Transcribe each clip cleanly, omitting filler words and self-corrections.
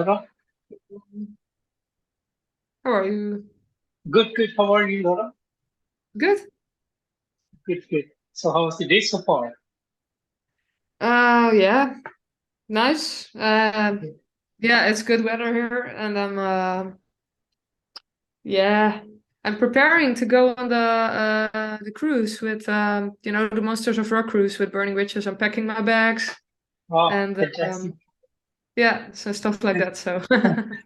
Laura? How are you? Good, good. How are you, Laura? Good. Good, good. So how was the day so far? Yeah, nice. Yeah, it's good weather here, and yeah, I'm preparing to go on the cruise with the Monsters of Rock cruise with Burning Witches. I'm packing my bags Oh, and fantastic. yeah, so stuff like that. So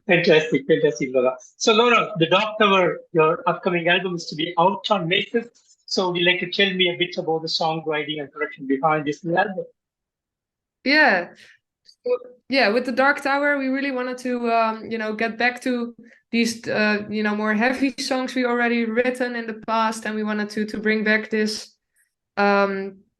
Fantastic, fantastic, Laura. So, Laura, the Dark Tower, your upcoming album is to be out on May 5th. So, would you like to tell me a bit about the songwriting and production behind this new album? yeah. Yeah, with the Dark Tower, we really wanted to, get back to these, more heavy songs we already written in the past, and we wanted to bring back this,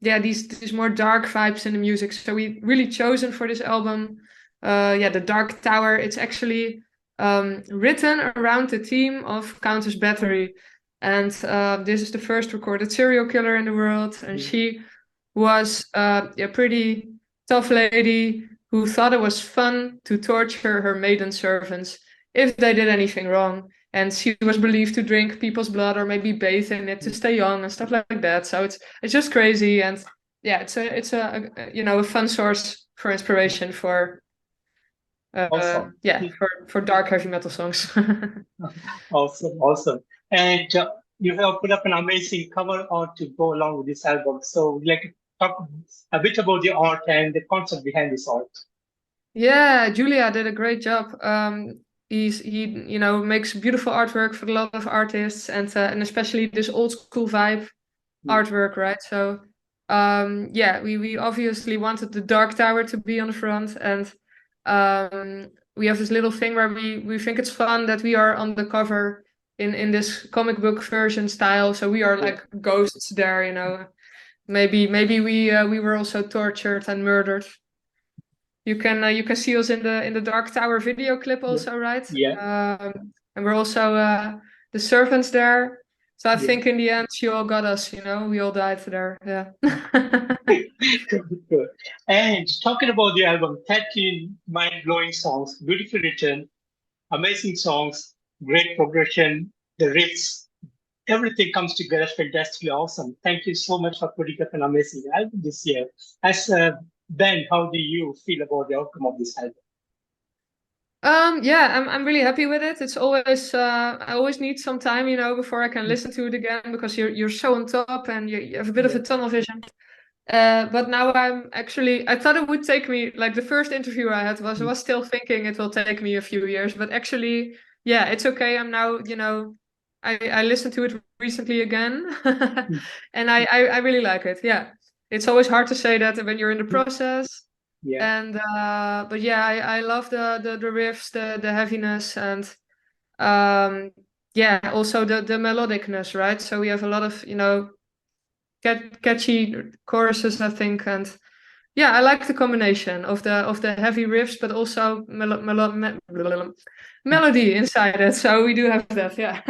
these more dark vibes in the music. So we really chosen for this album, the Dark Tower. It's actually written around the theme of Countess Battery, and this is the first recorded serial killer in the world, and Mm. she was a pretty tough lady who thought it was fun to torture her maiden servants if they did anything wrong. And she was believed to drink people's blood or maybe bathe in it to stay young and stuff like that. So it's just crazy, and yeah, it's a fun source for inspiration for Awesome. for dark heavy metal songs. Awesome, awesome. And you have put up an amazing cover art to go along with this album. So, would you like to talk a bit about the art and the concept behind this art? Yeah, Julia did a great job. He makes beautiful artwork for a lot of artists, and especially this old school vibe Mm. artwork, right? So, yeah, we obviously wanted the Dark Tower to be on the front, and we have this little thing where we think it's fun that we are on the cover in this comic book version style. So we are Yeah. like ghosts there, you know. Maybe we were also tortured and murdered. You can see us in the Dark Tower video clip Yeah. also, right? Yeah. And we're also the servants there. So I Yeah. think in the end you all got us, you know, we all died there. Yeah. Good. And talking about the album, 13 mind-blowing songs, beautifully written, amazing songs, great progression, the riffs, everything comes together fantastically awesome. Thank you so much for putting up an amazing album this year. As Ben, how do you feel about the outcome of this album? Yeah, I'm really happy with it. It's always I always need some time, you know, before I can listen to it again because you're so on top and you have a bit of Yeah. a tunnel vision. But now I thought it would take me, like the first interview I had was still thinking it will take me a few years, but actually, yeah, it's okay. I'm now, I listened to it recently again, and I really like it. Yeah, it's always hard to say that when you're in the process, Yeah. and but yeah, I love the riffs, the heaviness, and um, yeah, also the melodicness, right? So we have a lot of, catchy choruses, I think, and yeah, I like the combination of the heavy riffs, but also melody inside it. So we do have that, yeah.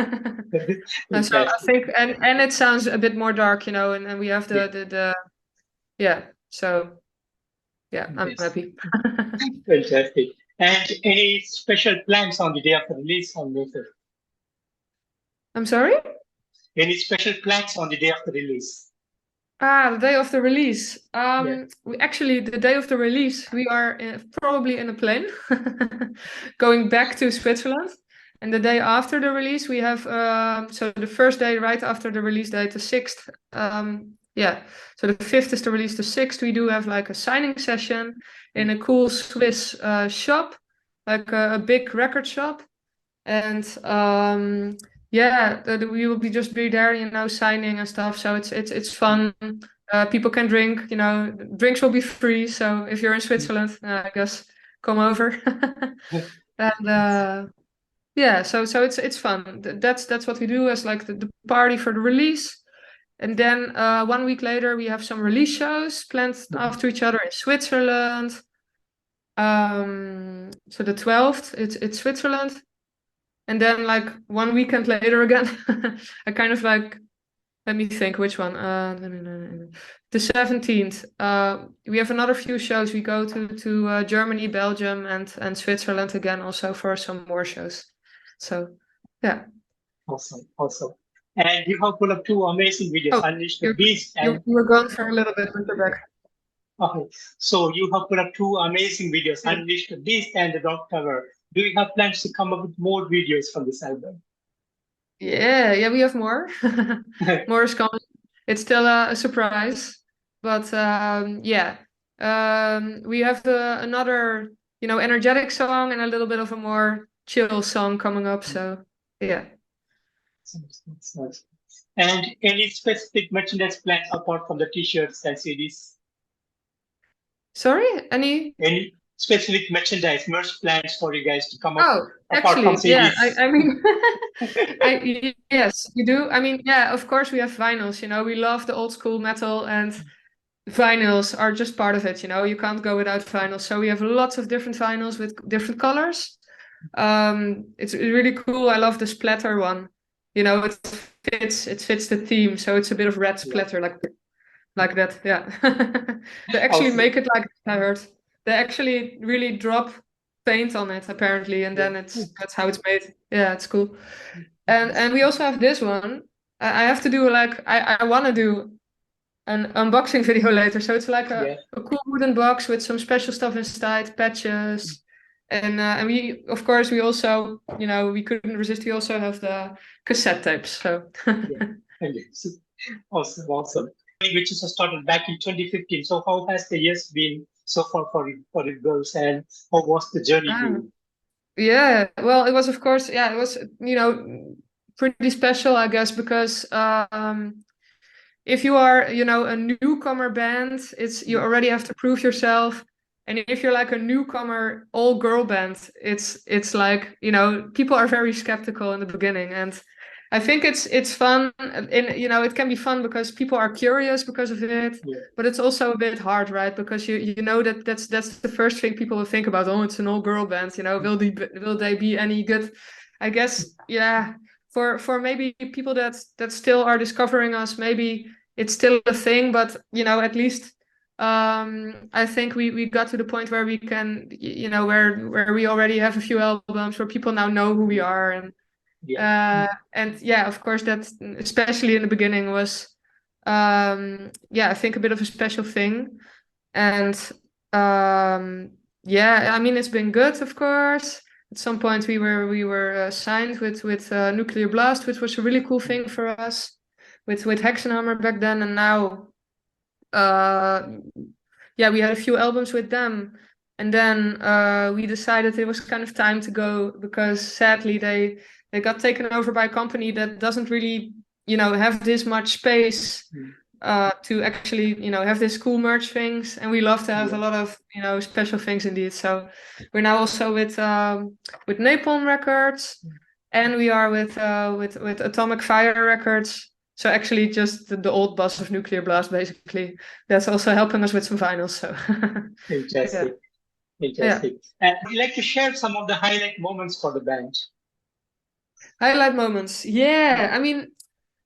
And so I Fantastic. think, and it sounds a bit more dark, you know, and we have Yeah. the yeah. So yeah, I'm Yes. happy. Fantastic. And any special plans on the day of the release on May 5th? I'm sorry. Any special plans on the day of the release? The day of the release. Yeah. We actually, the day of the release, we are probably in a plane going back to Switzerland. And the day after the release, we have so the first day right after the release date, the 6th. Yeah, so the 5th is the release. The 6th, we do have like a signing session in a cool Swiss shop, like a big record shop. And yeah, we will be there, you know, signing and stuff. So it's fun. People can drink, you know, drinks will be free. So if you're in Switzerland, I guess come over. And yeah, so it's fun. That's what we do as like the party for the release. And then 1 week later, we have some release shows planned after each other in Switzerland. So the 12th, it's Switzerland. And then like one weekend later again, I kind of like Let me think which one. The 17th. We have another few shows. We go to Germany, Belgium, and Switzerland again also for some more shows. So yeah. Awesome, awesome. And you have put up two amazing videos, Oh, Unleash the you Beast you and you were gone for a little bit with the back. okay. So you have put up two amazing videos, Yeah. Unleash the Beast and the Dog Cover. Do you have plans to come up with more videos from this album? Yeah, we have more. More is coming. It's still a surprise, but yeah, we have another, energetic song and a little bit of a more chill song coming up. So yeah. That's nice. And any specific merchandise plans apart from the t-shirts and CDs? Sorry, any? Any specific merch plans for you guys to come up Oh, apart from actually, yeah. CDs? I mean, yes, you do. I mean, yeah. Of course, we have vinyls. We love the old school metal and vinyls are just part of it, you can't go without vinyls. So we have lots of different vinyls with different colors. It's really cool. I love the splatter one. It fits the theme, so it's a bit of red splatter, like that. Yeah. They actually Also, make it like I heard. They actually really drop paint on it apparently, and then that's how it's made. Yeah, it's cool. And we also have this one. I have to do I want to do an unboxing video later. So it's like yeah. a cool wooden box with some special stuff inside, patches. And we, of course, we also, we couldn't resist. We also have the cassette tapes. So Yeah. And awesome, awesome. Which is started back in 2015. So how has the years been so far for you girls, and how was the journey been? Yeah, well, it was, of course, it was, pretty special, I guess, because if you are, a newcomer band, you already have to prove yourself. And if you're like a newcomer all girl band, it's like, people are very skeptical in the beginning. And I think it's fun, and it can be fun because people are curious because of it, but it's also a bit hard, right? Because you know that's the first thing people will think about. Oh, it's an all girl band, will they be any good? I guess, yeah. For maybe people that still are discovering us, maybe it's still a thing, but at least I think we got to the point where we can, where we already have a few albums where people now know who we are. And yeah, of course, that especially in the beginning was I think a bit of a special thing. And I mean, it's been good, of course. At some point we were signed with Nuclear Blast, which was a really cool thing for us with Hexenhammer back then. And now we had a few albums with them. And then we decided it was kind of time to go because sadly they got taken over by a company that doesn't really, have this much space to actually, have this cool merch things. And we love to have a lot of, special things indeed. So we're now also with Napalm Records, and we are with Atomic Fire Records. So actually just the old boss of Nuclear Blast, basically. That's also helping us with some vinyls. So Interesting. Yeah. Interesting. And would you like to share some of the highlight moments for the band? Highlight moments. Yeah. I mean,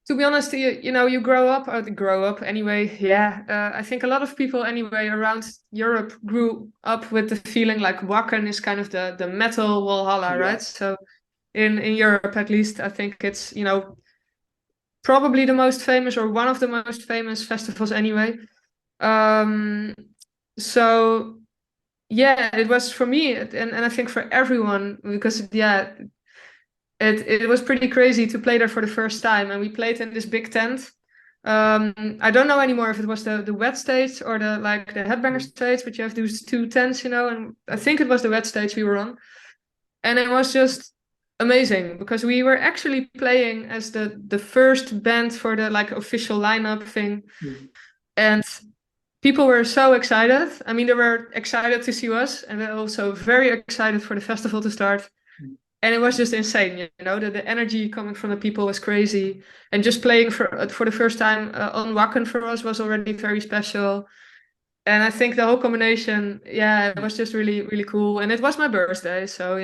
to be honest, you grow up anyway. Yeah. I think a lot of people anyway around Europe grew up with the feeling like Wacken is kind of the metal Valhalla, right? So in Europe, at least, I think it's, probably the most famous or one of the most famous festivals anyway. So yeah, it was for me and I think for everyone because it was pretty crazy to play there for the first time, and we played in this big tent. I don't know anymore if it was the wet stage or the headbanger stage, but you have these two tents, and I think it was the wet stage we were on. And it was just amazing because we were actually playing as the first band for the official lineup thing. And people were so excited. I mean, they were excited to see us, and they're also very excited for the festival to start. And it was just insane, the energy coming from the people was crazy. And just playing for the first time on Wacken for us was already very special. And I think the whole combination, it was just really, really cool. And it was my birthday, so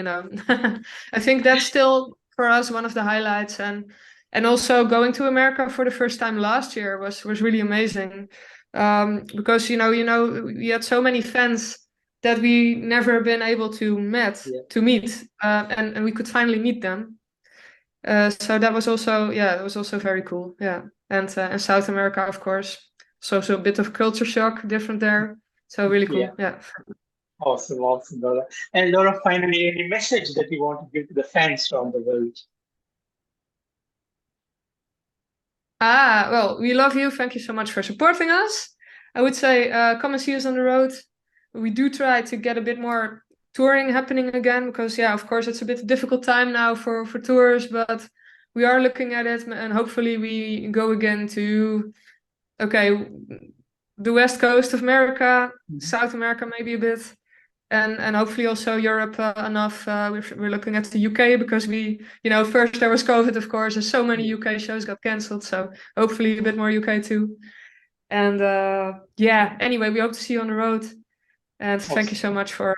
I think that's still for us one of the highlights. And And also going to America for the first time last year was really amazing, because we had so many fans that we never been able to meet, and we could finally meet them. So that was also very cool. Yeah, and South America, of course, so a bit of culture shock, different there. So really cool. Yeah. Awesome, Laura. And Laura, finally, any message that you want to give to the fans around the world? Well, we love you. Thank you so much for supporting us. I would say come and see us on the road. We do try to get a bit more touring happening again because, of course, it's a bit difficult time now for tours, but we are looking at it and hopefully we go again to, the West Coast of America, South America maybe a bit. And hopefully also Europe enough. We're looking at the UK because first there was COVID, of course, and so many UK shows got cancelled. So hopefully a bit more UK too. And anyway, we hope to see you on the road. And thank you so much for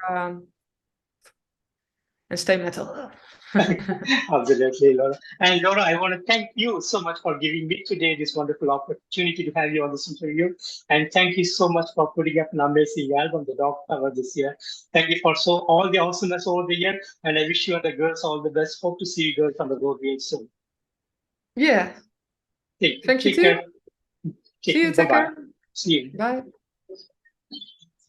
and stay metal. Absolutely, Laura. And Laura, I want to thank you so much for giving me today this wonderful opportunity to have you on this interview. And thank you so much for putting up an amazing album, The Dog Cover, this year. Thank you for all the awesomeness over the year. And I wish you and the girls all the best. Hope to see you girls on the road real soon. Yeah. Thank you too. Care. See you. Take care. See you. Bye.